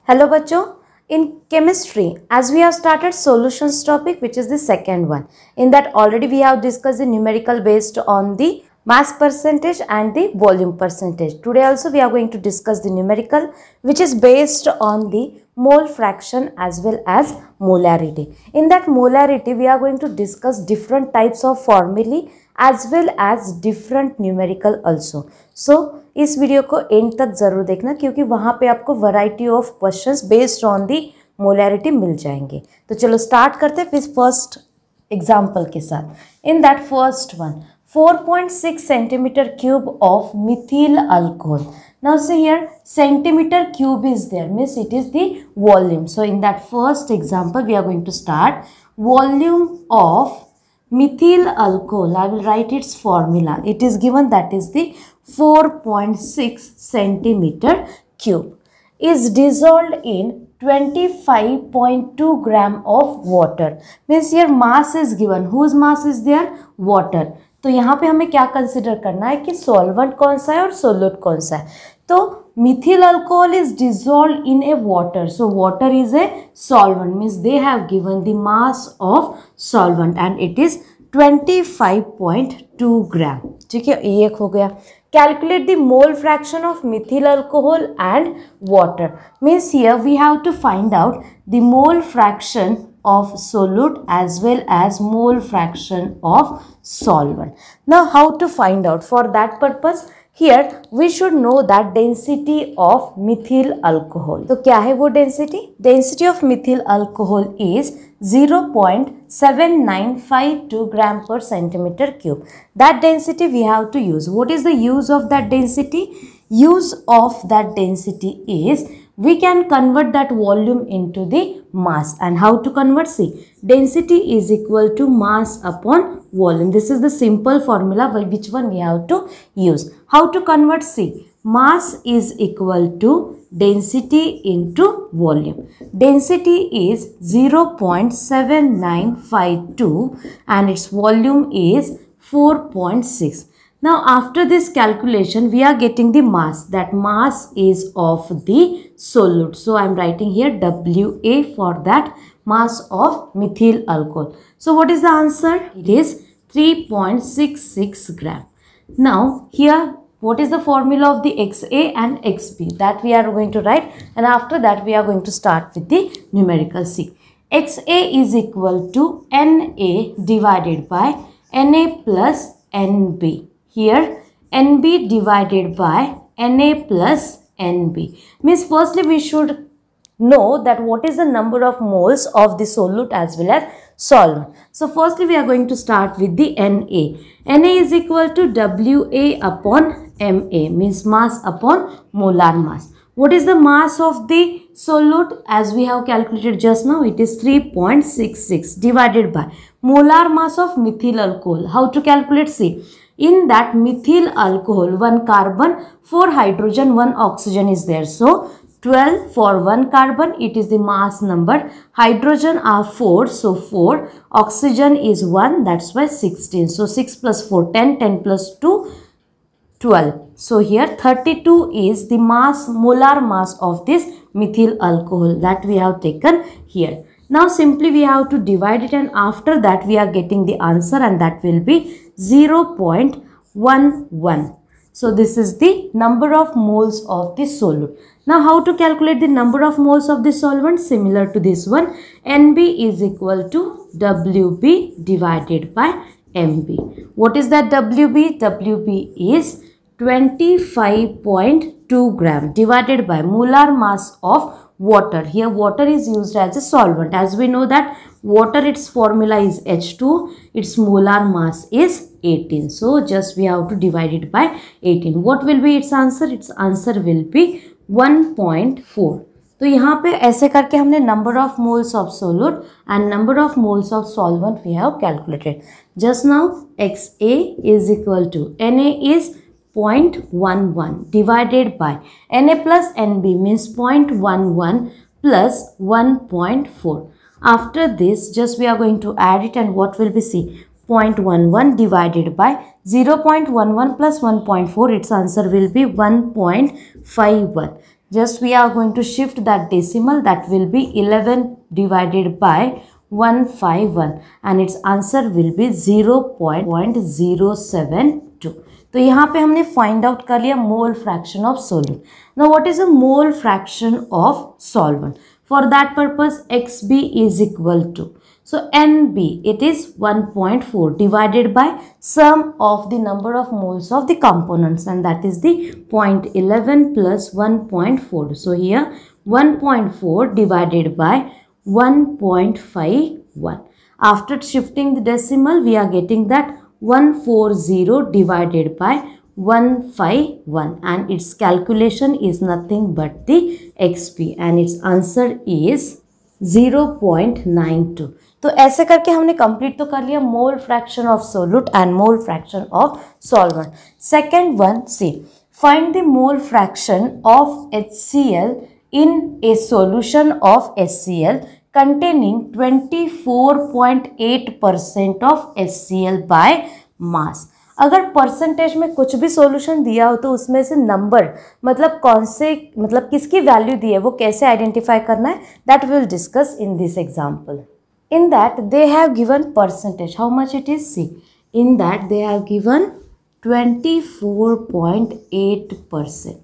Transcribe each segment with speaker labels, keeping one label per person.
Speaker 1: Hello bachcho, in chemistry as we have started solutions topic, which is the second one. In that already we have discussed the numerical based on the mass percentage and the volume percentage. Today also we are going to discuss the numerical which is based on the mole fraction as well as molarity. In that molarity we are going to discuss different types of formulae as well as different numerical also. So इस वीडियो को end तक जरूर देखना क्योंकि वहां पे आपको variety of questions based on the molarity मिल जाएंगे। तो चलो स्टार्ट करते हैं फिर फर्स्ट एग्जांपल के साथ। In that first one 4.6 centimetre cube of Mithil alcohol. Now see here centimeter cube is there, means it is the volume. So in that first example we are going to start volume of methyl alcohol. I will write its formula. It is given, that is the 4.6 centimeter cube is dissolved in 25.2 gram of water. Means here mass is given. Whose mass is there? Water. तो यहाँ पे हमें क्या consider करना है कि solvent कौन सा है और सोल्यूट कौन सा है। तो Mithil alcohol is dissolved in a water. So water is a solvent, means they have given the mass of solvent and it is 25.2 gram. ठीक है, ये एक हो गया। Calculate the mole fraction of methyl alcohol and water. Means here we have to find out the mole fraction of solute as well as mole fraction of solvent. Now how to find out? For that purpose here we should know that density of methyl alcohol. तो क्या है वो density? Density of methyl alcohol is 0.7952 gram per centimeter cube. That density we have to use. What is the use of that density? Use of that density is we can convert that volume into the mass. And how to convert? See, density is equal to mass upon volume. This is the simple formula by which one we have to use. How to convert? See, mass is equal to density into volume. Density is 0.7952 and its volume is 4.6. Now after this calculation we are getting the mass. That mass is of the solute. So I am writing here WA for that mass of methyl alcohol. So what is the answer? It is 3.66 gram. Now here what is the formula of the XA and XB? That we are going to write, and after that we are going to start with the numerical. C. XA is equal to NA divided by NA plus NB. Here NB divided by NA plus NB. Means firstly we should know that what is the number of moles of the solute as well as solvent. So firstly we are going to start with the NA. NA is equal to WA upon MA, means mass upon molar mass. What is the mass of the solute? As we have calculated just now, it is 3.66 divided by molar mass of methyl alcohol. How to calculate? See, in that methyl alcohol, 1 carbon, 4 hydrogen, 1 oxygen is there. So 12 for 1 carbon, it is the mass number. Hydrogen are 4, so 4. Oxygen is 1, that's why 16. So 6 plus 4, 10, 10 plus 2, 12. So here 32 is the mass, molar mass of this methyl alcohol that we have taken here. Now simply we have to divide it, and after that we are getting the answer, and that will be 0.11. So this is the number of moles of the solute. Now how to calculate the number of moles of the solvent? Similar to this one, NB is equal to WB divided by MB. What is that WB? WB is 25.2 gram divided by molar mass of water. Here water is used as a solvent. As we know that water, its formula is H2, its molar mass is 18. So just we have to divide it by 18. What will be its answer? Its answer will be 1.4. तो यहाँ पे ऐसे करके हमने number of moles of solute and number of moles of solvent we have calculated. Just now XA is equal to NA is 0.11 divided by Na plus Nb, means 0.11 plus 1.4. After this just we are going to add it, and what will be? C, 0.11 divided by 0.11 plus 1.4, its answer will be 1.51. just we are going to shift that decimal, that will be 11 divided by 151 and its answer will be 0.072. तो यहाँ पे हमने find out कर लिया mole fraction of solute. Now what is a mole fraction of solvent? For that purpose XB is equal to, so NB, it is 1.4 divided by sum of the number of moles of the components, and that is the 0.11 plus 1.4. So here 1.4 divided by 1.51. After shifting the decimal, we are getting that 140 divided by 151 and its calculation is nothing but the XP and its answer is 0.92. तो ऐसे करके हमने complete तो कर लिया mole fraction of solute and mole fraction of solvent. Second one, C find the mole fraction of HCl in a solution of HCl containing 24.8% of HCl by mass. अगर percentage में कुछ भी सॉल्यूशन दिया हो तो उसमें से नंबर मतलब कौन से मतलब किसकी वैल्यू दी है वो कैसे आइडेंटिफाई करना है, that will discuss in this example. In that they have given percentage, how much it is, C in that they have given 24.8%.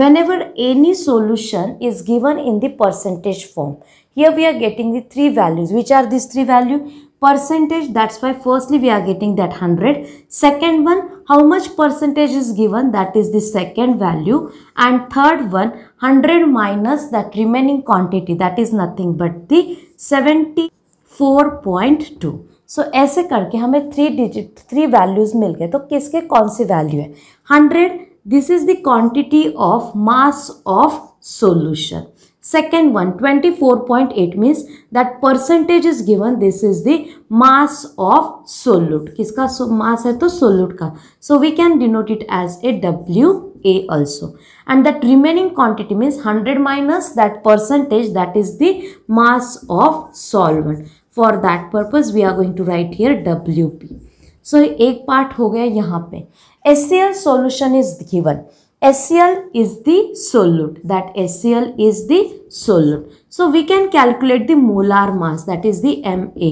Speaker 1: Whenever any solution is given in the percentage form, here we are getting the three values. Which are these three values? Percentage, that's why firstly we are getting that 100. Second one, how much percentage is given, that is the second value. And third one, 100 minus that remaining quantity, that is nothing but the 74.2. सो ऐसे करके हमें three values मिल गए. तो किसके कौन सी value है? 100, this is the quantity of mass of solution. Second one, 24.8 means that percentage is given, this is the mass of solute. किसका mass है? तो solute का. So we can denote it as a WA also. And that remaining quantity means 100 minus that percentage, that is the mass of solvent. For that purpose we are going to write here WP. So एक part हो गया यहाँ पे. HCl solution is given. HCl is the solute. That HCl is the solute. So we can calculate the molar mass, that is the Ma.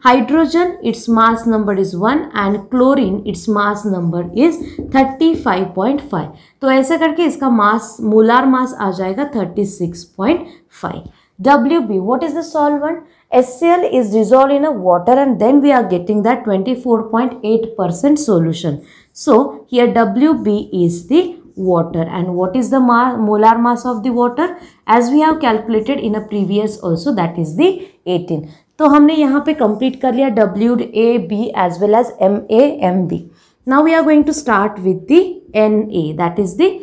Speaker 1: Hydrogen, its mass number is 1 and chlorine, its mass number is 35.5. तो ऐसे करके इसका मास molar mass आ जाएगा 36.5. WB, what is the solvent? HCl is dissolved in a water and then we are getting that 24.8% solution. So here WB is the water, and what is the molar mass of the water? As we have calculated in a previous also, that is the 18. तो हमने यहाँ पे complete कर लिया WAB as well as MAMB. Now we are going to start with the Na, that is the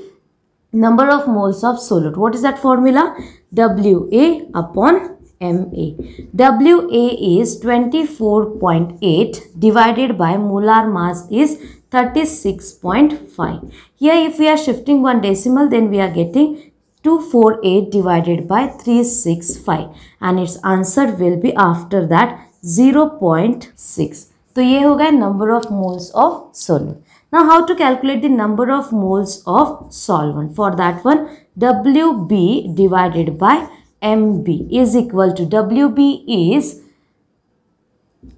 Speaker 1: number of moles of solute. What is that formula? WA upon Ma. WA is 24.8 divided by molar mass is 36.5. Here if we are shifting one decimal, then we are getting 248 divided by 365 and its answer will be after that 0.6. तो ये हो गया number of moles of solute. Now how to calculate the number of moles of solvent? For that one, WB divided by MB is equal to, WB is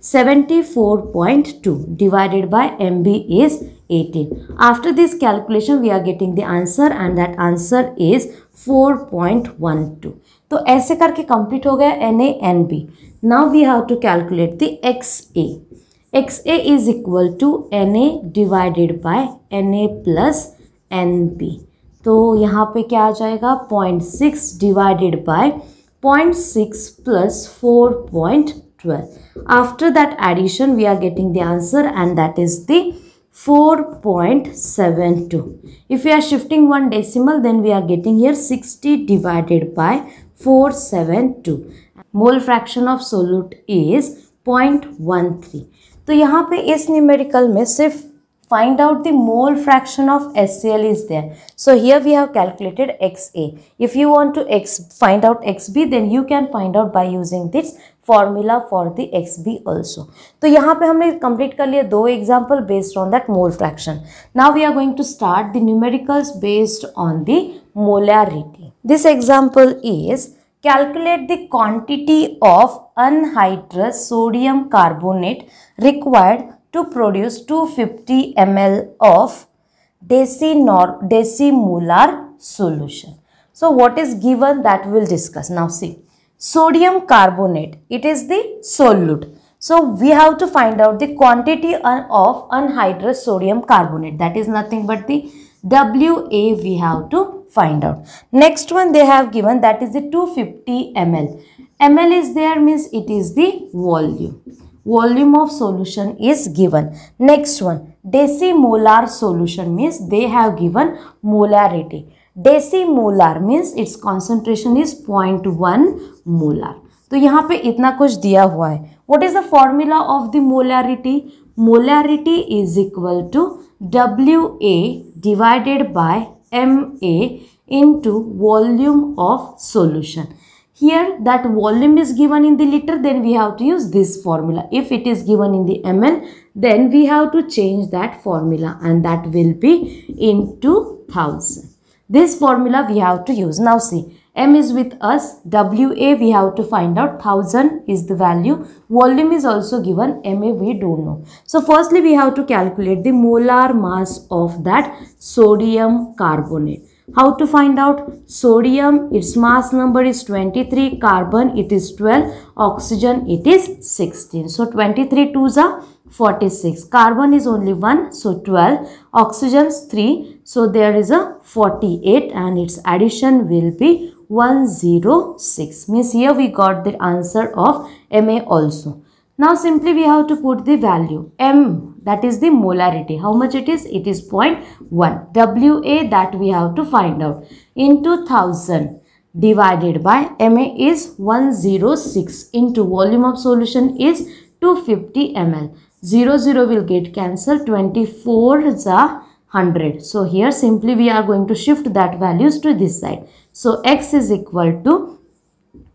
Speaker 1: 74.2 divided by MB is 18. After this calculation we are getting the answer and that answer is 4.12. तो ऐसे करके complete हो गया NaNB. Now we have to calculate the XA. XA is equal to Na divided by Na plus NB. तो यहाँ पे क्या आ जाएगा? 0.6 divided by 0.6 plus 4.12. After that addition we are getting the answer and that is the 4.72. If we are shifting one decimal, then we are getting here 60 divided by 472. Mole fraction of solute is 0.13. तो यहाँ पे इस numerical में सिर्फ find out the mole fraction of HCl is there. So here we have calculated XA. If you want to find out XB, then you can find out by using this formula for the XB also. तो यहाँ पे हमने complete कर लिया 2 example based on that mole fraction. Now we are going to start the numericals based on the molarity. This example is calculate the quantity of anhydrous sodium carbonate required to produce 250 ml of decimolar solution. So what is given, that we will discuss. Now see, sodium carbonate, it is the solute. So we have to find out the quantity of anhydrous sodium carbonate, that is nothing but the Wa we have to find out. Next one they have given, that is the 250 ml. ml is there, means it is the volume. Volume of solution is given. Next one, decimolar solution, means they have given molarity. Decimolar means its concentration is 0.1 molar. तो यहाँ पे इतना कुछ दिया हुआ है. What is the formula of the molarity? Molarity is equal to Wa divided by Ma into volume of solution. Here that volume is given in the liter, then we have to use this formula. If it is given in the ml, then we have to change that formula, and that will be into 1000. This formula we have to use. Now see, M is with us, Wa we have to find out, 1000 is the value, volume is also given, Ma we don't know. So firstly we have to calculate the molar mass of that sodium carbonate. How to find out? Sodium, its mass number is 23, carbon it is 12, oxygen it is 16. So 23 2s are 46, carbon is only 1, so 12, oxygen is 3, so there is a 48, and its addition will be 106. Means here we got the answer of Ma also. Now simply we have to put the value. M, that is the molarity. How much it is? It is 0.1. Wa, that we have to find out. Into 1000 divided by Ma is 106 into volume of solution is 250 ml. 0 0 will get cancelled. 24 is a 100. So here simply we are going to shift that values to this side. So x is equal to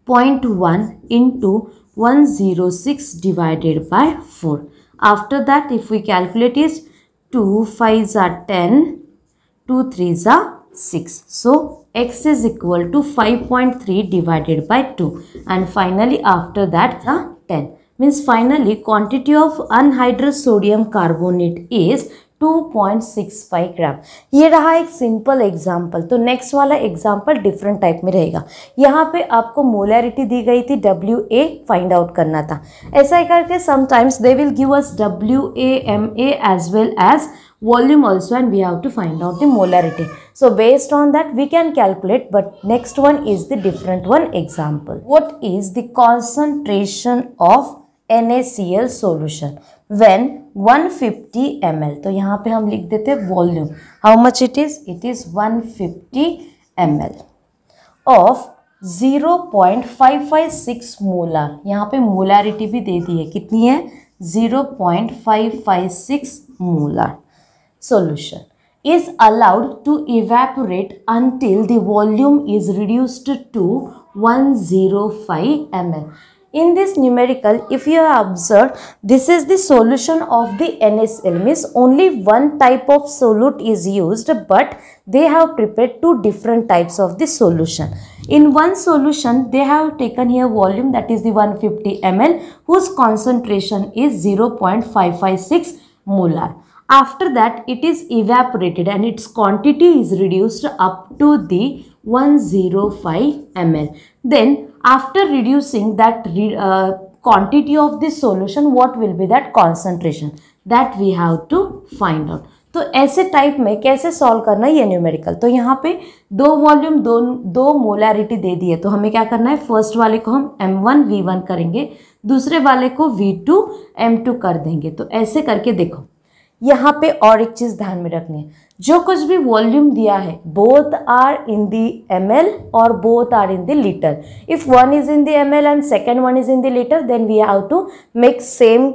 Speaker 1: 0.1 into 106 divided by 4. After that, if we calculate it, 2 5s are 10, 2 3s are 6. So x is equal to 5.3 divided by 2, and finally after that 10. Means finally quantity of anhydrous sodium carbonate is 2.65 ग्राम. ये रहा एक simple example. तो next वाला example different type में रहेगा. यहाँ पे आपको मोलैरिटी दी गई थी, Wa फाइंड आउट करना था. ऐसा ही करके sometimes they will give us Wa, Ma as well as volume also, and we have to find out the molarity. So based on that we can calculate, but next one is the different one example. What is the concentration of NaCl solution when 150 ml? तो यहाँ पे हम लिख देते हैं volume. How much it is? It is 150 ml of 0.556 molar. यहाँ पे molarity भी दे दी है, कितनी है? 0.556 molar. Solution is allowed to evaporate until the volume is reduced to 105 ml. In this numerical, if you have observed, this is the solution of the NaCl, means only one type of solute is used, but they have prepared two different types of the solution. In one solution, they have taken here volume, that is the 150 ml, whose concentration is 0.556 molar. After that, it is evaporated and its quantity is reduced up to the 105 ml. Then after reducing that quantity of this solution, what will be that concentration? That we have to find out. तो ऐसे type में कैसे solve करना है ये numerical. तो यहाँ पे दो वॉल्यूम दो मोलैरिटी दे दी है, तो हमें क्या करना है? फर्स्ट वाले को हम M1 V1 करेंगे, दूसरे वाले को V2 M2 कर देंगे. तो ऐसे करके देखो, यहाँ पे और एक चीज ध्यान में रखनी है, जो कुछ भी वॉल्यूम दिया है both are in the ml और both are in the litre. If one is in the ml and second one is in the litre, then we have to make same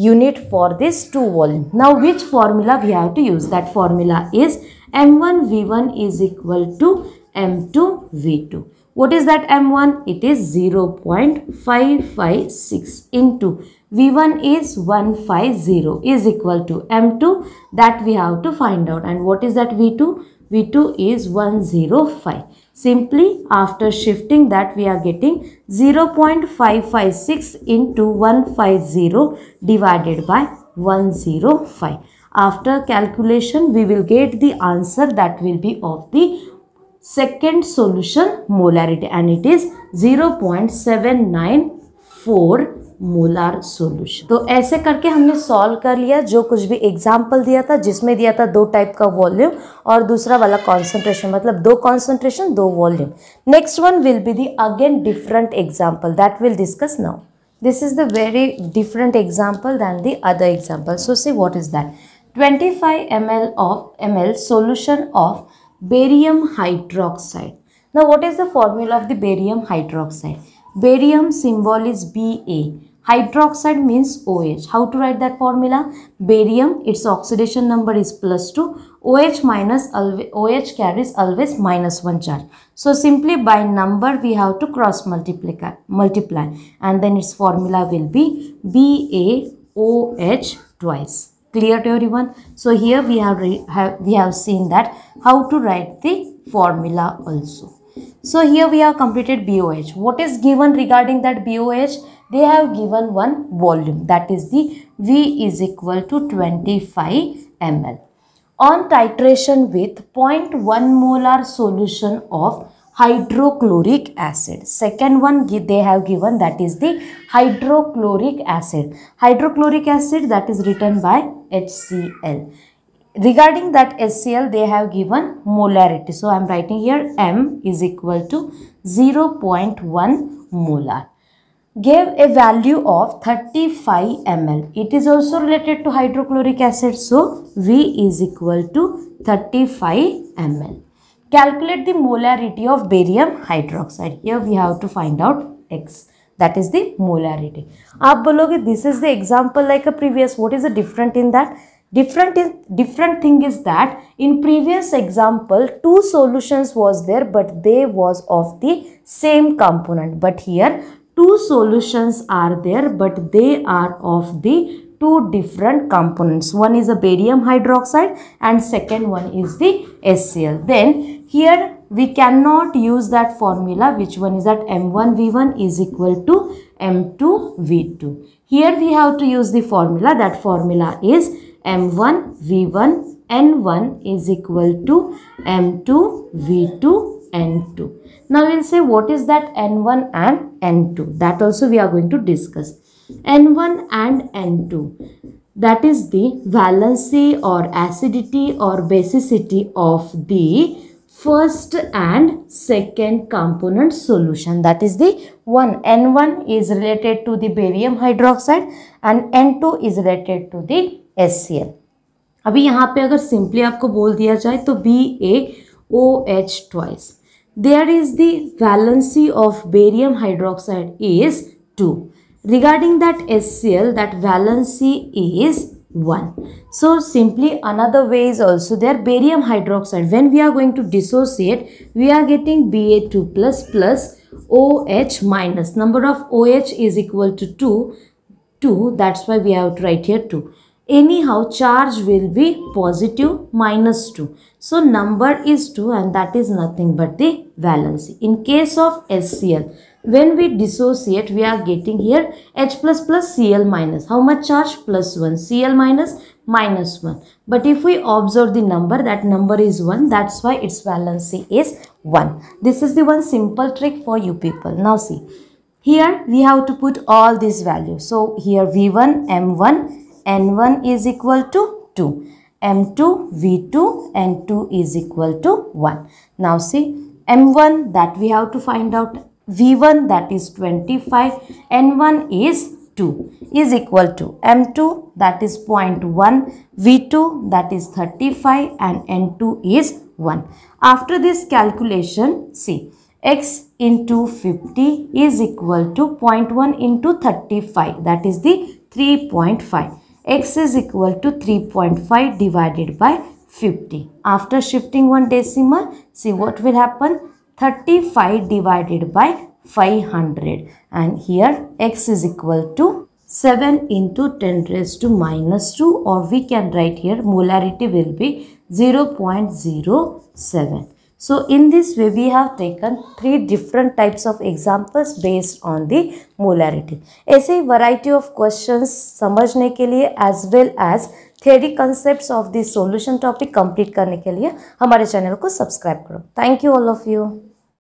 Speaker 1: unit for this two volume. Now which formula we have to use? That formula is M1 V1 is equal to M2 V2. What is that M1? It is 0.556 into V1 is 150 is equal to M2, that we have to find out. And what is that V2? V2 is 105. Simply after shifting that, we are getting 0.556 into 150 divided by 105. After calculation, we will get the answer that will be of the second solution molarity, and it is 0.794 molar solution. तो ऐसे करके हमने solve कर लिया। जो कुछ भी example दिया था, जिसमें दिया था 2 टाइप का वॉल्यूम और दूसरा वाला कॉन्सेंट्रेशन, मतलब 2 concentration 2 volume. Next one will be the again different example that will discuss now. This is the very different example than the other example. So see what is that. 25 ml solution of barium hydroxide. Now what is the formula of the barium hydroxide? Barium symbol is Ba. Hydroxide means OH. How to write that formula? Barium, its oxidation number is +2. OH minus OH carries always -1 charge. So simply by number we have to cross multiply, and then its formula will be BaOH twice. Clear to everyone? So here we have seen that how to write the formula also. So here we have completed BOH. What is given regarding that BOH? They have given one volume, that is the V is equal to 25 ml. On titration with 0.1 molar solution of hydrochloric acid. Second one they have given, that is the hydrochloric acid. Hydrochloric acid, that is written by HCl. Regarding that HCl, they have given molarity. So I am writing here M is equal to 0.1 molar. Gave a value of 35 ml. It is also related to hydrochloric acid. So V is equal to 35 ml. Calculate the molarity of barium hydroxide. Here we have to find out X. That is the molarity. आप बोलोगे this is the example like a previous. What is the different in that? Different thing is that in previous example 2 solutions was there, but they was of the same component. But here 2 solutions are there, but they are of the 2 different components. One is a barium hydroxide and second one is the HCl. Then here we cannot use that formula. Which one is that? M1V1 is equal to M2V2. Here we have to use the formula. That formula is M1V1 N1 is equal to M2V2 N2. Now we will say what is that N1 and N2. That also we are going to discuss. N1 and N2, that is the valency or acidity or basicity of the first and second component solution. That is the one. N1 is related to the barium hydroxide and N2 is related to the HCl. अभी यहाँ पे अगर simply आपको बोल दिया जाए तो BaOH twice. There is the valency of barium hydroxide is 2. Regarding that HCl, that valency is 1. So simply another way is also there. Barium hydroxide, when we are going to dissociate, we are getting Ba2 plus OH minus. Number of OH is equal to 2. That's why we have to write here 2. Anyhow, charge will be positive -2. So number is 2 and that is nothing but the valency. In case of HCl, when we dissociate, we are getting here H plus Cl minus. How much charge? +1. Cl minus -1. But if we observe the number, that number is 1. That's why its valency is 1. This is the one simple trick for you people. Now see, here we have to put all these values. So here V1, M1, N1 is equal to 2. M2, V2, N2 is equal to 1. Now see, M1 that we have to find out. V1 that is 25. N1 is 2 is equal to M2 that is 0.1. V2 that is 35 and N2 is 1. After this calculation, see, X into 50 is equal to 0.1 into 35. That is the 3.5. X is equal to 3.5 divided by 50. After shifting one decimal, see what will happen? 35 divided by 500. And here X is equal to 7 into 10 raised to -2, or we can write here molarity will be 0.07. So in this way we have taken 3 different types of examples based on the molarity. ऐसे ही variety of questions समझने के लिए as well as theory concepts of the solution topic complete करने के लिए हमारे channel को subscribe करो. Thank you all of you.